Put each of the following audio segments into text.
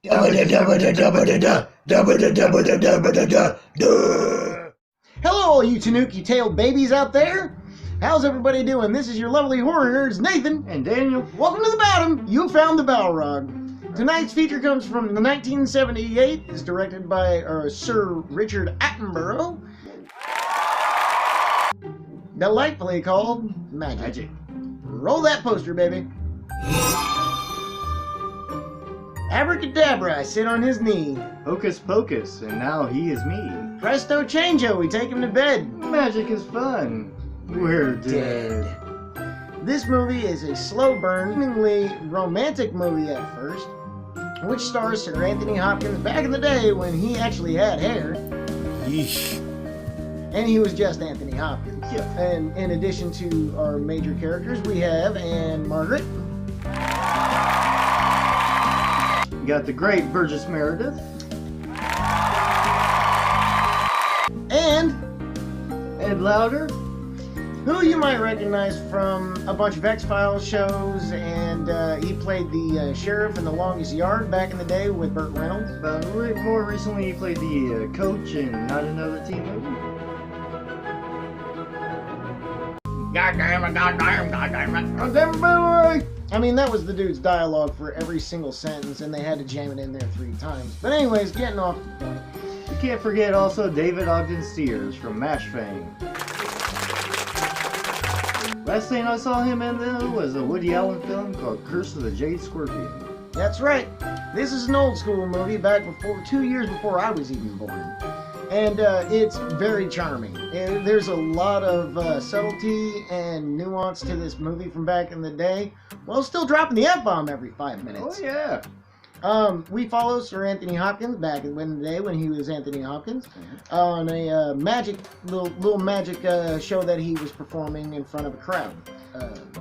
Hello, all you tanuki-tailed babies out there. How's everybody doing? This is your lovely horror nerds, Nathan and Daniel. Welcome to the bottom. You found the Balrog. Tonight's feature comes from the 1978. It's directed by Sir Richard Attenborough. Delightfully called Magic. Roll that poster, baby. Abracadabra, I sit on his knee. Hocus pocus, and now he is me. Presto changeo, we take him to bed. Magic is fun. We're dead. This movie is a slow burn, seemingly romantic movie at first, which stars Sir Anthony Hopkins back in the day when he actually had hair. Yeesh. And he was just Anthony Hopkins. Yeah. And in addition to our major characters, we have Margret. We got the great Burgess Meredith. And Ed Lauder, who you might recognize from a bunch of X-Files shows, and he played the sheriff in The Longest Yard back in the day with Burt Reynolds. But more recently he played the coach in Not Another Teen Movie. Goddamn it, boy! I mean, that was the dude's dialogue for every single sentence, and they had to jam it in there 3 times. But anyways, getting off the point. You can't forget also David Ogden Stiers from MASH fame. Last thing I saw him in though was a Woody Allen film called Curse of the Jade Scorpion. That's right. This is an old school movie back 2 years before I was even born. And it's very charming. There's a lot of subtlety and nuance to this movie from back in the day, while still dropping the F-bomb every 5 minutes. Oh yeah. We follow Sir Anthony Hopkins back in the day when he was Anthony Hopkins on a little magic show that he was performing in front of a crowd.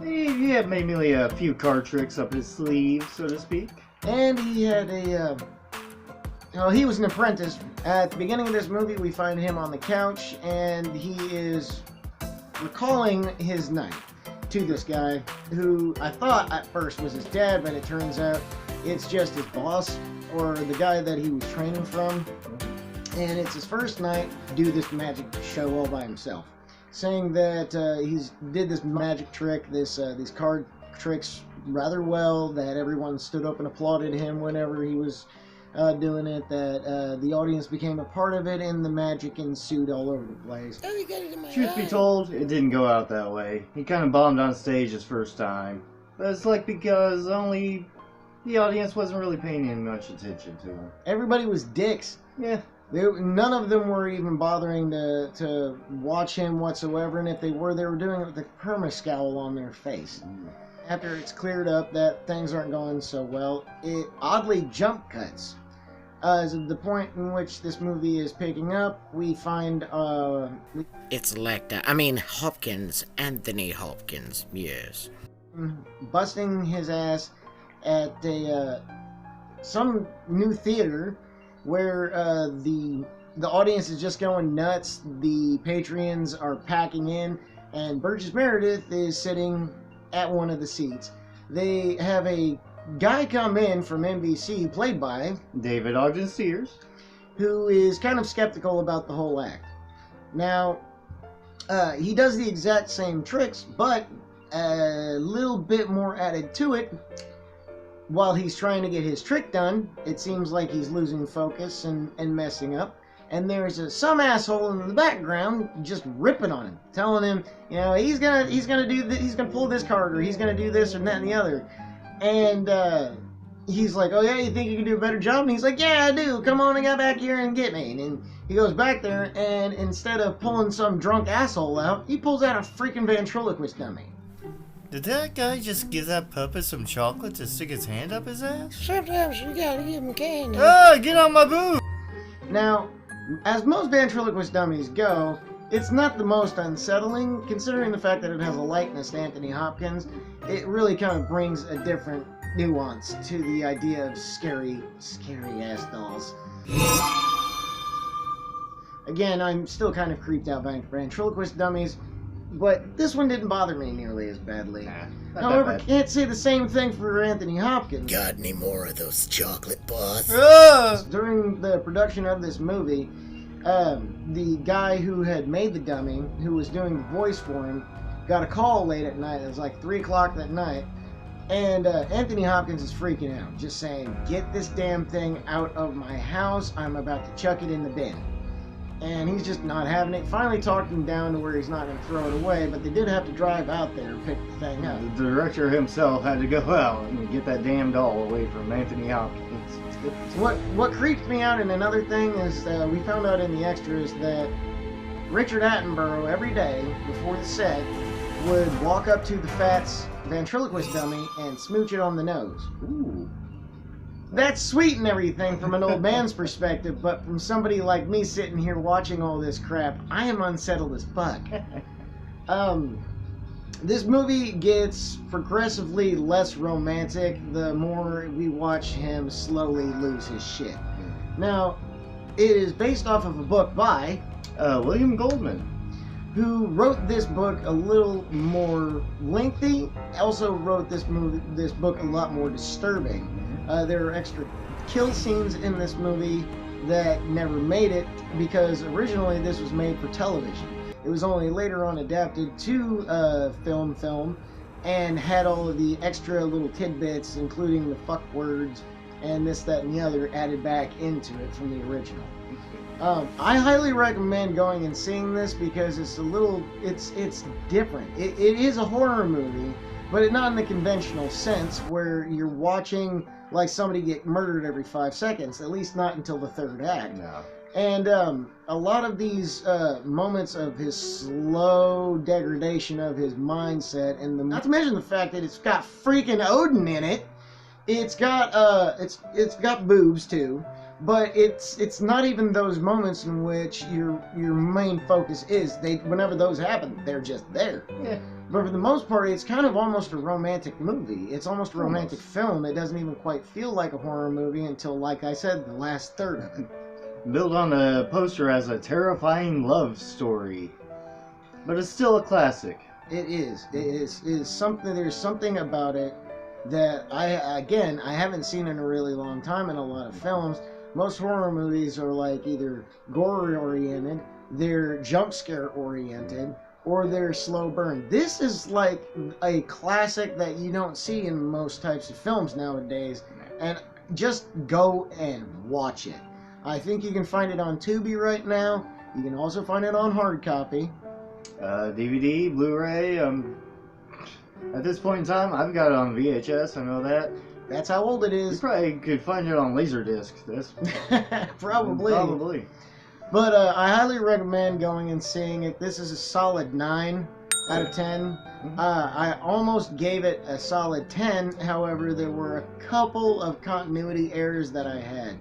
He had maybe a few card tricks up his sleeve, so to speak. And he had he was an apprentice. At the beginning of this movie, we find him on the couch, and he is recalling his night to this guy, who I thought at first was his dad, but it turns out it's just his boss, or the guy that he was training from. And it's his first night to do this magic show all by himself, saying that he's did this magic trick, these card tricks rather well, that everyone stood up and applauded him whenever he was doing it, that the audience became a part of it, and the magic ensued all over the place. Truth be told, it didn't go out that way. He kind of bombed on stage his first time. But it's like because only the audience wasn't really paying any much attention to him. Everybody was dicks. Yeah. None of them were even bothering to watch him whatsoever, and if they were doing it with a perma scowl on their face. After it's cleared up that things aren't going so well, it oddly jump cuts. As of the point in which this movie is picking up, we find it's Lecter. Hopkins, Anthony Hopkins, yes. Busting his ass at some new theater where the audience is just going nuts. The Patreons are packing in, and Burgess Meredith is sitting at one of the seats. They have a guy come in from NBC, played by David Ogden Stiers, who is kind of skeptical about the whole act. Now, he does the exact same tricks, but a little bit more added to it. While he's trying to get his trick done, it seems like he's losing focus and messing up. And there's some asshole in the background just ripping on him, telling him, he's gonna do this, he's gonna pull this card, or he's gonna do this and that and the other. And he's like, oh yeah, you think you can do a better job? And he's like, yeah, I do. Come on and get back here and get me. And he goes back there, and instead of pulling some drunk asshole out, he pulls out a freaking ventriloquist dummy. Did that guy just give that puppet some chocolate to stick his hand up his ass? Sometimes you gotta give him candy. Ah, get on my boob! Now, as most ventriloquist dummies go, it's not the most unsettling, considering the fact that it has a likeness to Anthony Hopkins. It really kind of brings a different nuance to the idea of scary ass dolls. Again, I'm still kind of creeped out by ventriloquist dummies. but this one didn't bother me nearly as badly. Nah, not However, that bad. can't say the same thing for Anthony Hopkins. Got any more of those chocolate bars? During the production of this movie, the guy who had made the dummy, who was doing the voice for him, got a call late at night. It was like 3 o'clock that night. And Anthony Hopkins is freaking out, just saying, "Get this damn thing out of my house. I'm about to chuck it in the bin." And he's just not having it. Finally talked him down to where he's not going to throw it away, but they did have to drive out there and pick the thing up. The director himself had to go out and get that damn doll away from Anthony Hopkins. What creeped me out, and another thing is we found out in the extras that Richard Attenborough every day before the set would walk up to the Fats ventriloquist dummy and smooch it on the nose. Ooh. That's sweet and everything from an old man's perspective, but from somebody like me sitting here watching all this crap, I am unsettled as fuck. This movie gets progressively less romantic the more we watch him slowly lose his shit. Now, it is based off of a book by William Goldman. who wrote this book a little more lengthy, also wrote this book a lot more disturbing. There are extra kill scenes in this movie that never made it because originally this was made for television. It was only later on adapted to film and had all of the extra little tidbits, including the fuck words and this, that, and the other added back into it from the original. I highly recommend going and seeing this because it's it's different. It is a horror movie, but not in the conventional sense where you're watching like somebody get murdered every 5 seconds, at least not until the third act. No. And a lot of these moments of his slow degradation of his mindset, and not to mention the fact that it's got freaking Odin in it. It's got it's got boobs too, but it's not even those moments in which your main focus is. Whenever those happen, they're just there. Yeah. But for the most part, it's kind of almost a romantic movie. It's almost a romantic film. It doesn't even quite feel like a horror movie until, like I said, the last third of it. Billed on the poster as a terrifying love story, but it's still a classic. It is something. There's something about it that I haven't seen in a really long time in a lot of films. Most horror movies are like either gore oriented, they're jump scare oriented, or they're slow burn. This is like a classic that you don't see in most types of films nowadays, and just go and watch it. I think you can find it on Tubi right now. You can also find it on hard copy. DVD, Blu-ray. At this point in time, I've got it on VHS. I know that. That's how old it You is. probably could find it on Laserdisc. This Probably. Probably. But I highly recommend going and seeing it. This is a solid 9 out of 10. I almost gave it a solid 10. However, there were a couple of continuity errors that I had.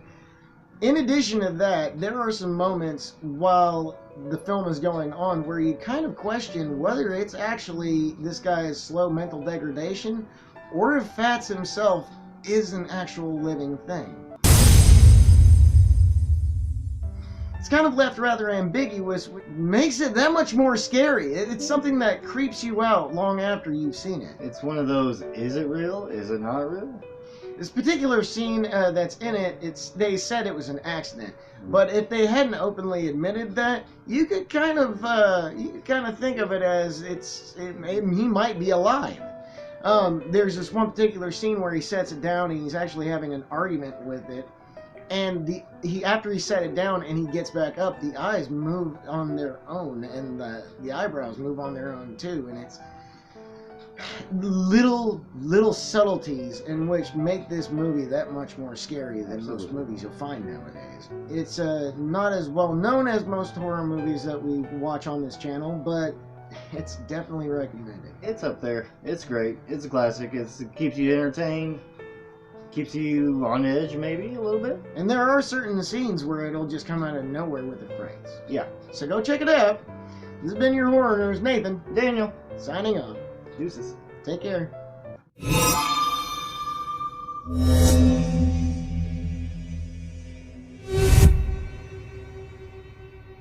In addition to that, there are some moments while the film is going on where you kind of question whether it's actually this guy's slow mental degradation or if Fats himself is an actual living thing. It's kind of left rather ambiguous, which makes it that much more scary. It's something that creeps you out long after you've seen it. It's one of those, is it real? Is it not real? This particular scene that's in it, they said it was an accident. But if they hadn't openly admitted that, you could kind of think of it as he might be alive. There's this one particular scene where he sets it down and he's actually having an argument with it. And after he set it down and he gets back up, the eyes move on their own and the eyebrows move on their own too. And it's little subtleties in which make this movie that much more scary than most movies you'll find nowadays. It's not as well known as most horror movies that we watch on this channel, but it's definitely recommended. It's up there. It's great. It's a classic. It keeps you entertained. Keeps you on edge maybe a little bit. And there are certain scenes where it'll just come out of nowhere with the phrase. Yeah. So go check it out. This has been your horror news, Nathan. Daniel. Signing off. Deuces. Take care.